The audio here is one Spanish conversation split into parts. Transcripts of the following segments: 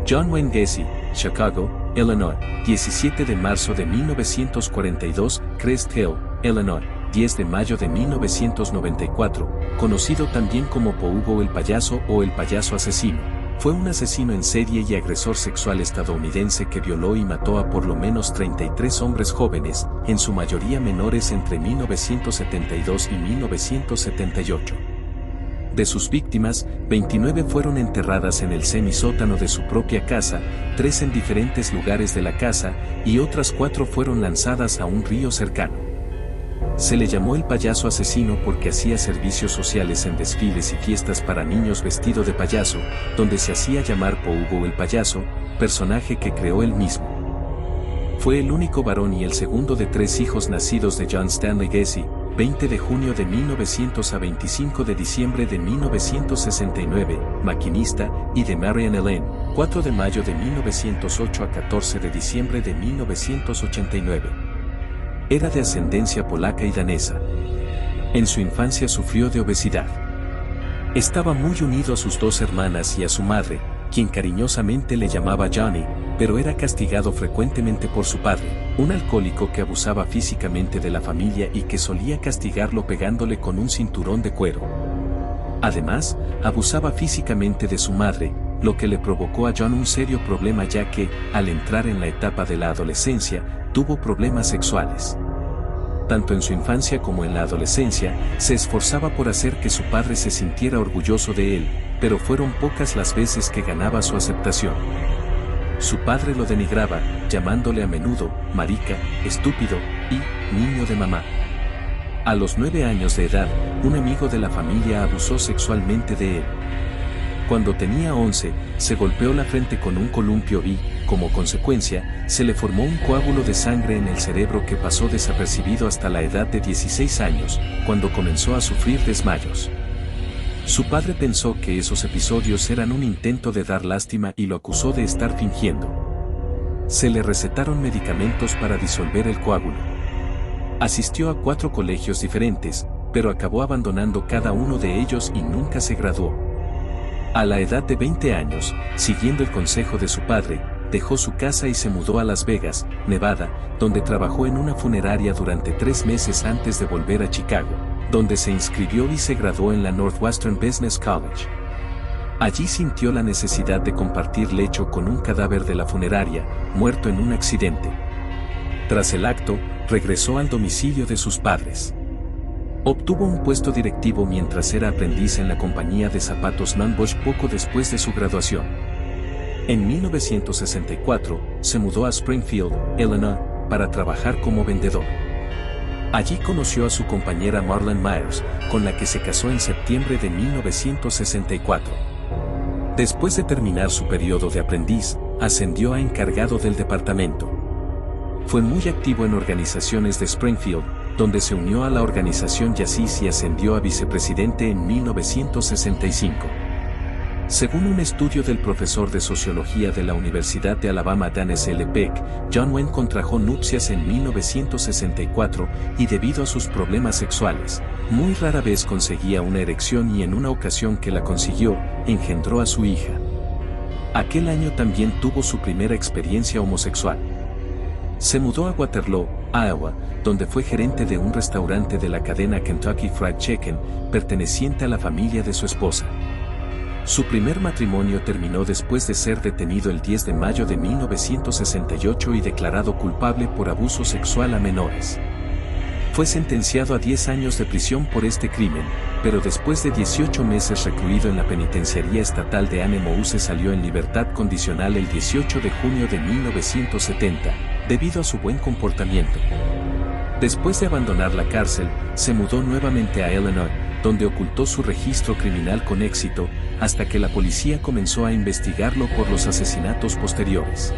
John Wayne Gacy, Chicago, Illinois, 17 de marzo de 1942, Crest Hill, Illinois, 10 de mayo de 1994, conocido también como Pogo el payaso o el payaso asesino. Fue un asesino en serie y agresor sexual estadounidense que violó y mató a por lo menos 33 hombres jóvenes, en su mayoría menores entre 1972 y 1978. De sus víctimas, 29 fueron enterradas en el semisótano de su propia casa, 3 en diferentes lugares de la casa, y otras 4 fueron lanzadas a un río cercano. Se le llamó el payaso asesino porque hacía servicios sociales en desfiles y fiestas para niños vestido de payaso, donde se hacía llamar Pogo el payaso, personaje que creó él mismo. Fue el único varón y el segundo de 3 hijos nacidos de John Stanley Gacy, 20 de junio de 1900 a 25 de diciembre de 1969, maquinista, y de Marian Ellen, 4 de mayo de 1908 a 14 de diciembre de 1989. Era de ascendencia polaca y danesa. En su infancia sufrió de obesidad. Estaba muy unido a sus 2 hermanas y a su madre, quien cariñosamente le llamaba Johnny, pero era castigado frecuentemente por su padre, un alcohólico que abusaba físicamente de la familia y que solía castigarlo pegándole con un cinturón de cuero. Además, abusaba físicamente de su madre, lo que le provocó a John un serio problema ya que, al entrar en la etapa de la adolescencia, tuvo problemas sexuales. Tanto en su infancia como en la adolescencia, se esforzaba por hacer que su padre se sintiera orgulloso de él, pero fueron pocas las veces que ganaba su aceptación. Su padre lo denigraba, llamándole a menudo, marica, estúpido, y, niño de mamá. A los 9 años de edad, un amigo de la familia abusó sexualmente de él. Cuando tenía 11, se golpeó la frente con un columpio y, como consecuencia, se le formó un coágulo de sangre en el cerebro que pasó desapercibido hasta la edad de 16 años, cuando comenzó a sufrir desmayos. Su padre pensó que esos episodios eran un intento de dar lástima y lo acusó de estar fingiendo. Se le recetaron medicamentos para disolver el coágulo. Asistió a 4 colegios diferentes, pero acabó abandonando cada uno de ellos y nunca se graduó. A la edad de 20 años, siguiendo el consejo de su padre, dejó su casa y se mudó a Las Vegas, Nevada, donde trabajó en una funeraria durante 3 meses antes de volver a Chicago, donde se inscribió y se graduó en la Northwestern Business College. Allí sintió la necesidad de compartir lecho con un cadáver de la funeraria, muerto en un accidente. Tras el acto, regresó al domicilio de sus padres. Obtuvo un puesto directivo mientras era aprendiz en la compañía de zapatos Nunn Bush poco después de su graduación. En 1964, se mudó a Springfield, Illinois, para trabajar como vendedor. Allí conoció a su compañera Marlene Myers, con la que se casó en septiembre de 1964. Después de terminar su periodo de aprendiz, ascendió a encargado del departamento. Fue muy activo en organizaciones de Springfield, donde se unió a la organización Yacis y ascendió a vicepresidente en 1965. Según un estudio del profesor de sociología de la Universidad de Alabama Dennis L. Peck, John Wayne contrajo nupcias en 1964 y debido a sus problemas sexuales, muy rara vez conseguía una erección y en una ocasión que la consiguió, engendró a su hija. Aquel año también tuvo su primera experiencia homosexual. Se mudó a Waterloo, Iowa, donde fue gerente de un restaurante de la cadena Kentucky Fried Chicken, perteneciente a la familia de su esposa. Su primer matrimonio terminó después de ser detenido el 10 de mayo de 1968 y declarado culpable por abuso sexual a menores. Fue sentenciado a 10 años de prisión por este crimen, pero después de 18 meses recluido en la penitenciaría estatal de Anne Mouse salió en libertad condicional el 18 de junio de 1970, debido a su buen comportamiento. Después de abandonar la cárcel, se mudó nuevamente a Illinois, donde ocultó su registro criminal con éxito, hasta que la policía comenzó a investigarlo por los asesinatos posteriores.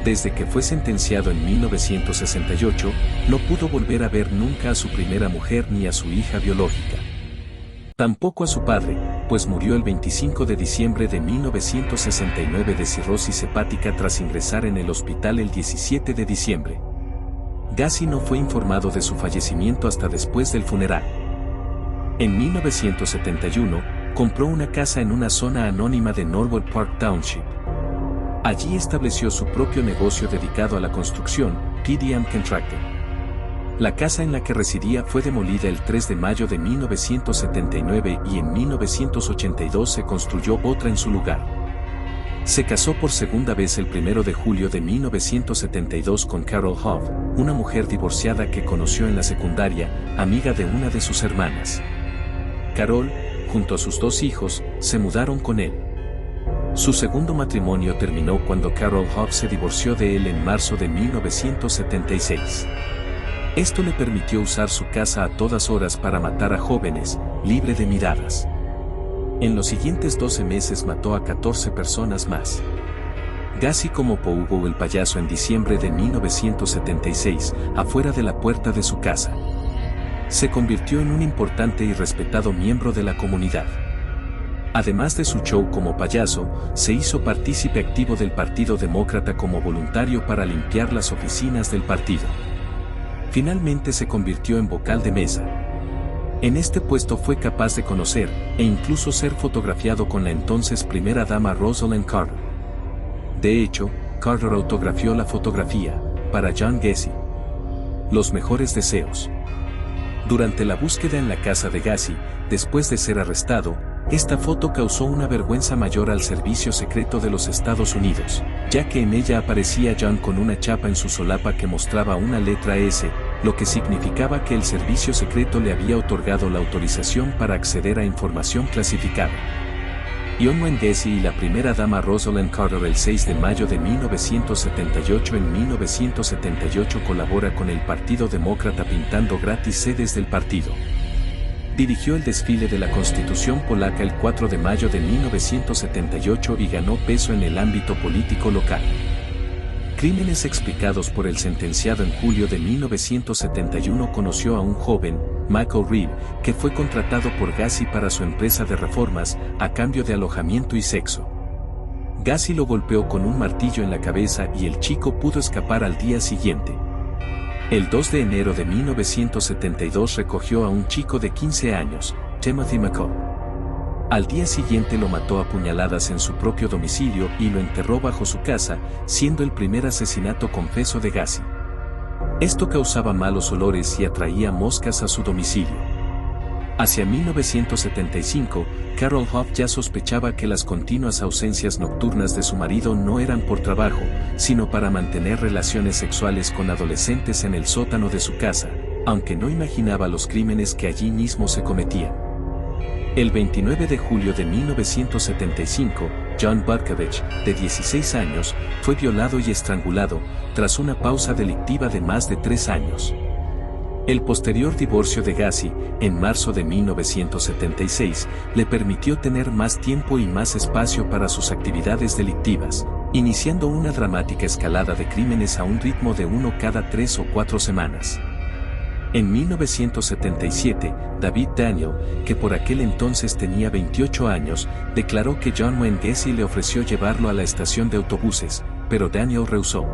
Desde que fue sentenciado en 1968, no pudo volver a ver nunca a su primera mujer ni a su hija biológica. Tampoco a su padre, pues murió el 25 de diciembre de 1969 de cirrosis hepática tras ingresar en el hospital el 17 de diciembre. Gacy no fue informado de su fallecimiento hasta después del funeral. En 1971, compró una casa en una zona anónima de Norwood Park Township. Allí estableció su propio negocio dedicado a la construcción, PDM Contracting. La casa en la que residía fue demolida el 3 de mayo de 1979 y en 1982 se construyó otra en su lugar. Se casó por segunda vez el 1 de julio de 1972 con Carol Hoff, una mujer divorciada que conoció en la secundaria, amiga de una de sus hermanas. Carol, junto a sus 2 hijos, se mudaron con él. Su segundo matrimonio terminó cuando Carol Hoff se divorció de él en marzo de 1976. Esto le permitió usar su casa a todas horas para matar a jóvenes, libre de miradas. En los siguientes 12 meses mató a 14 personas más. Gacy como Pogo el payaso en diciembre de 1976, afuera de la puerta de su casa. Se convirtió en un importante y respetado miembro de la comunidad. Además de su show como payaso, se hizo partícipe activo del Partido Demócrata como voluntario para limpiar las oficinas del partido. Finalmente se convirtió en vocal de mesa. En este puesto fue capaz de conocer, e incluso ser fotografiado con la entonces primera dama Rosalynn Carter. De hecho, Carter autografió la fotografía, para John Gacy. Los mejores deseos. Durante la búsqueda en la casa de Gacy, después de ser arrestado, esta foto causó una vergüenza mayor al Servicio Secreto de los Estados Unidos, ya que en ella aparecía John con una chapa en su solapa que mostraba una letra S, lo que significaba que el Servicio Secreto le había otorgado la autorización para acceder a información clasificada. John Wayne Gacy y la primera dama Rosalynn Carter el 6 de mayo de 1978 En 1978 colabora con el Partido Demócrata pintando gratis sedes del partido. Dirigió el desfile de la Constitución polaca el 4 de mayo de 1978 y ganó peso en el ámbito político local. Crímenes explicados por el sentenciado en julio de 1971 conoció a un joven, Michael Reed, que fue contratado por Gacy para su empresa de reformas, a cambio de alojamiento y sexo. Gacy lo golpeó con un martillo en la cabeza y el chico pudo escapar al día siguiente. El 2 de enero de 1972 recogió a un chico de 15 años, Timothy McCall. Al día siguiente lo mató a puñaladas en su propio domicilio y lo enterró bajo su casa, siendo el primer asesinato confeso de Gacy. Esto causaba malos olores y atraía moscas a su domicilio. Hacia 1975, Carol Hoff ya sospechaba que las continuas ausencias nocturnas de su marido no eran por trabajo, sino para mantener relaciones sexuales con adolescentes en el sótano de su casa, aunque no imaginaba los crímenes que allí mismo se cometían. El 29 de julio de 1975, John Butkovich, de 16 años, fue violado y estrangulado, tras una pausa delictiva de más de 3 años. El posterior divorcio de Gacy, en marzo de 1976, le permitió tener más tiempo y más espacio para sus actividades delictivas, iniciando una dramática escalada de crímenes a un ritmo de 1 cada 3 o 4 semanas. En 1977, David Daniel, que por aquel entonces tenía 28 años, declaró que John Wayne Gacy le ofreció llevarlo a la estación de autobuses, pero Daniel rehusó.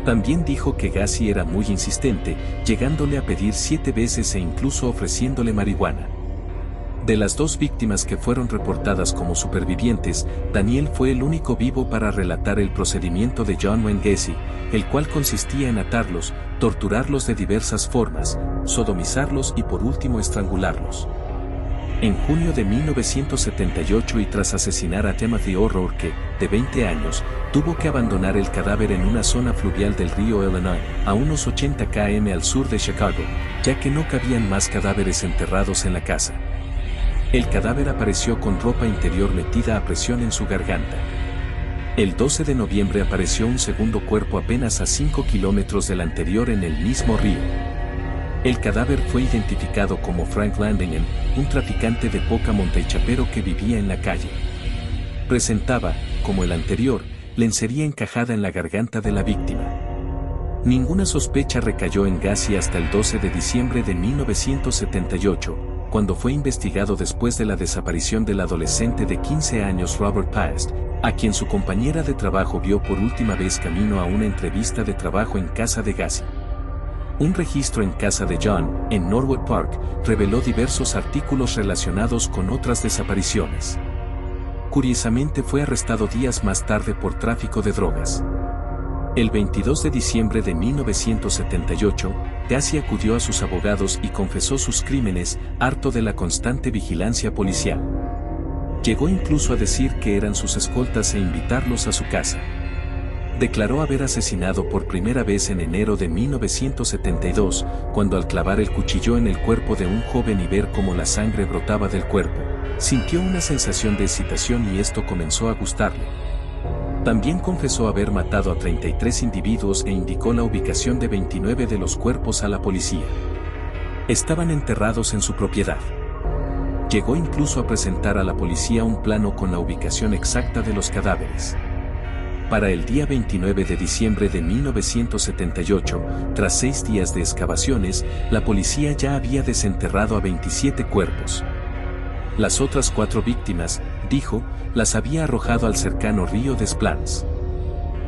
También dijo que Gacy era muy insistente, llegándole a pedir 7 veces e incluso ofreciéndole marihuana. De las 2 víctimas que fueron reportadas como supervivientes, Daniel fue el único vivo para relatar el procedimiento de John Wayne Gacy, el cual consistía en atarlos, torturarlos de diversas formas, sodomizarlos y por último estrangularlos. En junio de 1978 y tras asesinar a Timothy O'Rourke, de 20 años, tuvo que abandonar el cadáver en una zona fluvial del río Illinois, a unos 80 km al sur de Chicago, ya que no cabían más cadáveres enterrados en la casa. El cadáver apareció con ropa interior metida a presión en su garganta. El 12 de noviembre apareció un segundo cuerpo apenas a 5 kilómetros del anterior en el mismo río. El cadáver fue identificado como Frank Landingen, un traficante de poca monta y chapero que vivía en la calle. Presentaba, como el anterior, lencería encajada en la garganta de la víctima. Ninguna sospecha recayó en Gacy hasta el 12 de diciembre de 1978, cuando fue investigado después de la desaparición del adolescente de 15 años Robert Past, a quien su compañera de trabajo vio por última vez camino a una entrevista de trabajo en casa de Gacy. Un registro en casa de John, en Norwood Park, reveló diversos artículos relacionados con otras desapariciones. curiosamente fue arrestado días más tarde por tráfico de drogas. El 22 de diciembre de 1978, Gacy acudió a sus abogados y confesó sus crímenes, harto de la constante vigilancia policial. Llegó incluso a decir que eran sus escoltas e invitarlos a su casa. Declaró haber asesinado por primera vez en enero de 1972, cuando al clavar el cuchillo en el cuerpo de un joven y ver cómo la sangre brotaba del cuerpo, sintió una sensación de excitación y esto comenzó a gustarle. También confesó haber matado a 33 individuos e indicó la ubicación de 29 de los cuerpos a la policía. Estaban enterrados en su propiedad. Llegó incluso a presentar a la policía un plano con la ubicación exacta de los cadáveres. Para el día 29 de diciembre de 1978, tras 6 días de excavaciones, la policía ya había desenterrado a 27 cuerpos. Las otras 4 víctimas, dijo, las había arrojado al cercano río des Plaines.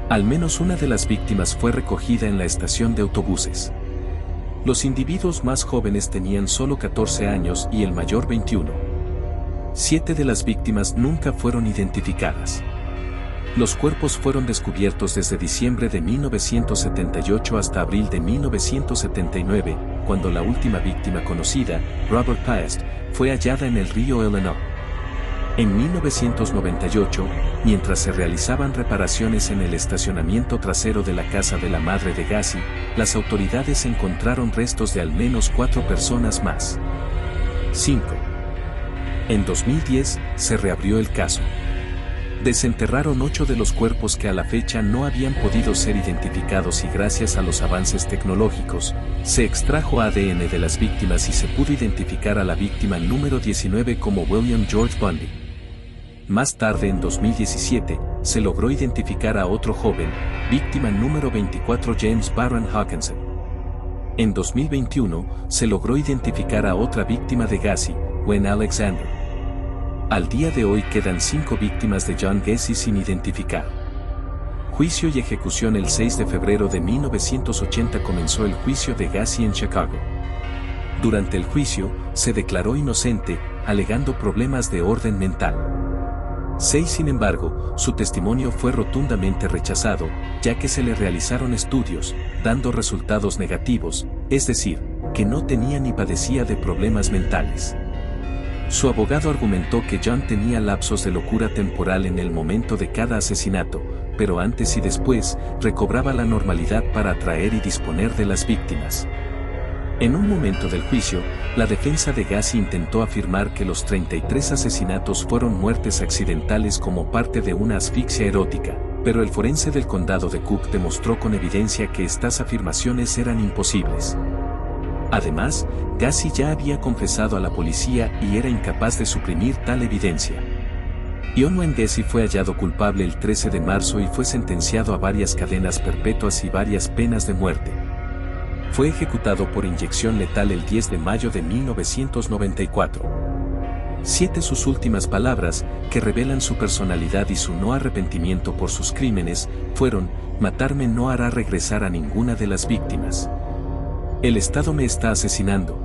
Al menos una de las víctimas fue recogida en la estación de autobuses. Los individuos más jóvenes tenían solo 14 años y el mayor 21. 7 de las víctimas nunca fueron identificadas. Los cuerpos fueron descubiertos desde diciembre de 1978 hasta abril de 1979, cuando la última víctima conocida, Robert Piest, fue hallada en el río Illinois. En 1998, mientras se realizaban reparaciones en el estacionamiento trasero de la casa de la madre de Gacy, las autoridades encontraron restos de al menos 4 personas más. 5. En 2010, se reabrió el caso. Desenterraron 8 de los cuerpos que a la fecha no habían podido ser identificados y gracias a los avances tecnológicos, se extrajo ADN de las víctimas y se pudo identificar a la víctima número 19 como William George Bundy. Más tarde en 2017, se logró identificar a otro joven, víctima número 24 James Barron Hawkinson. En 2021, se logró identificar a otra víctima de Gacy, Gwen Alexander. Al día de hoy quedan 5 víctimas de John Gacy sin identificar. Juicio y ejecución. El 6 de febrero de 1980 comenzó el juicio de Gacy en Chicago. Durante el juicio, se declaró inocente, alegando problemas de orden mental. Sin embargo, su testimonio fue rotundamente rechazado, ya que se le realizaron estudios, dando resultados negativos, es decir, que no tenía ni padecía de problemas mentales. Su abogado argumentó que John tenía lapsos de locura temporal en el momento de cada asesinato, pero antes y después, recobraba la normalidad para atraer y disponer de las víctimas. En un momento del juicio, la defensa de Gacy intentó afirmar que los 33 asesinatos fueron muertes accidentales como parte de una asfixia erótica, pero el forense del condado de Cook demostró con evidencia que estas afirmaciones eran imposibles. Además, Gacy ya había confesado a la policía y era incapaz de suprimir tal evidencia. John Wayne Gacy fue hallado culpable el 13 de marzo y fue sentenciado a varias cadenas perpetuas y varias penas de muerte. Fue ejecutado por inyección letal el 10 de mayo de 1994. 7 sus últimas palabras, que revelan su personalidad y su no arrepentimiento por sus crímenes, fueron: matarme no hará regresar a ninguna de las víctimas. El Estado me está asesinando.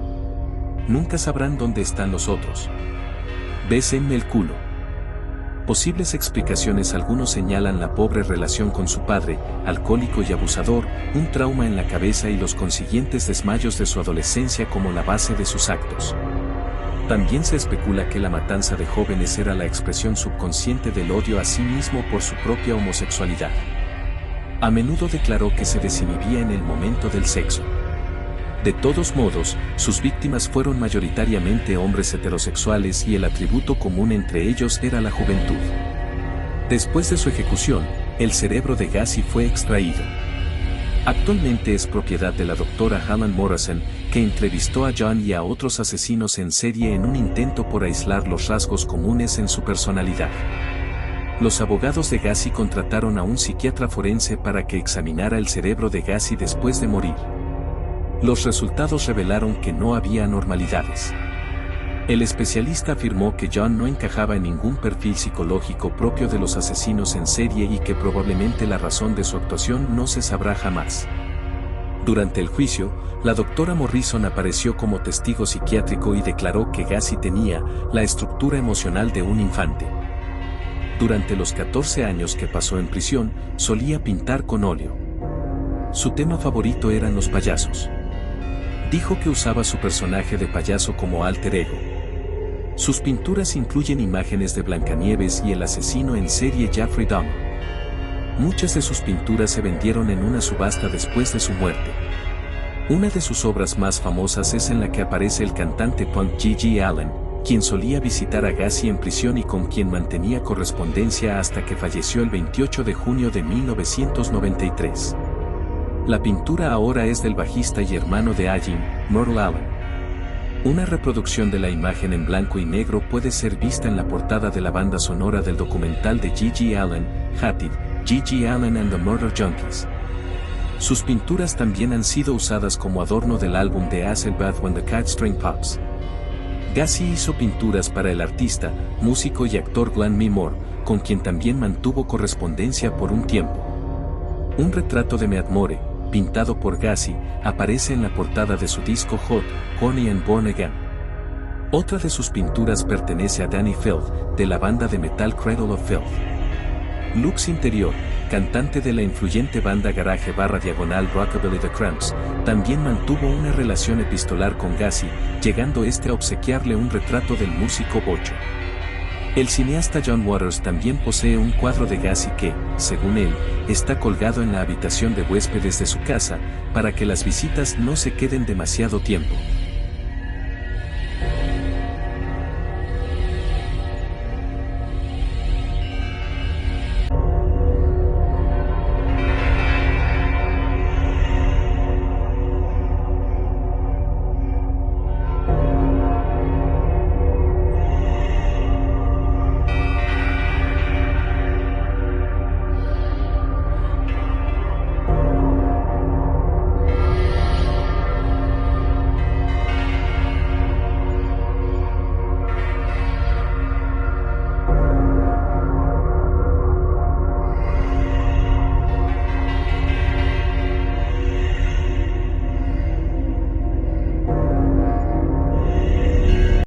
Nunca sabrán dónde están los otros. Bésenme el culo. Posibles explicaciones. Algunos señalan la pobre relación con su padre, alcohólico y abusador, un trauma en la cabeza y los consiguientes desmayos de su adolescencia como la base de sus actos. También se especula que la matanza de jóvenes era la expresión subconsciente del odio a sí mismo por su propia homosexualidad. A menudo declaró que se desinhibía en el momento del sexo. De todos modos, sus víctimas fueron mayoritariamente hombres heterosexuales y el atributo común entre ellos era la juventud. Después de su ejecución, el cerebro de Gacy fue extraído. Actualmente es propiedad de la doctora Helen Morrison, que entrevistó a John y a otros asesinos en serie en un intento por aislar los rasgos comunes en su personalidad. Los abogados de Gacy contrataron a un psiquiatra forense para que examinara el cerebro de Gacy después de morir. Los resultados revelaron que no había anormalidades. El especialista afirmó que John no encajaba en ningún perfil psicológico propio de los asesinos en serie y que probablemente la razón de su actuación no se sabrá jamás. Durante el juicio, la doctora Morrison apareció como testigo psiquiátrico y declaró que Gacy tenía la estructura emocional de un infante. Durante los 14 años que pasó en prisión, solía pintar con óleo. Su tema favorito eran los payasos. Dijo que usaba su personaje de payaso como alter ego. Sus pinturas incluyen imágenes de Blancanieves y el asesino en serie Jeffrey Dahmer. Muchas de sus pinturas se vendieron en una subasta después de su muerte. Una de sus obras más famosas es en la que aparece el cantante punk G.G. Allen, quien solía visitar a Gacy en prisión y con quien mantenía correspondencia hasta que falleció el 28 de junio de 1993. La pintura ahora es del bajista y hermano de Agin, Merle Allen. Una reproducción de la imagen en blanco y negro puede ser vista en la portada de la banda sonora del documental de G.G. Allen, Hattie, G.G. Allen and the Murder Junkies. Sus pinturas también han sido usadas como adorno del álbum de Hasselblad When the Cat String Pops. Gacy hizo pinturas para el artista, músico y actor Glenn Moore, con quien también mantuvo correspondencia por un tiempo. Un retrato de Mead Moore, pintado por Gacy, aparece en la portada de su disco Hot, Horny and Born Again. Otra de sus pinturas pertenece a Danny Filth, de la banda de metal Cradle of Filth. Lux Interior, cantante de la influyente banda garage / Rockabilly The Cramps, también mantuvo una relación epistolar con Gacy, llegando este a obsequiarle un retrato del músico bocho. El cineasta John Waters también posee un cuadro de Gacy que, según él, está colgado en la habitación de huéspedes de su casa, para que las visitas no se queden demasiado tiempo.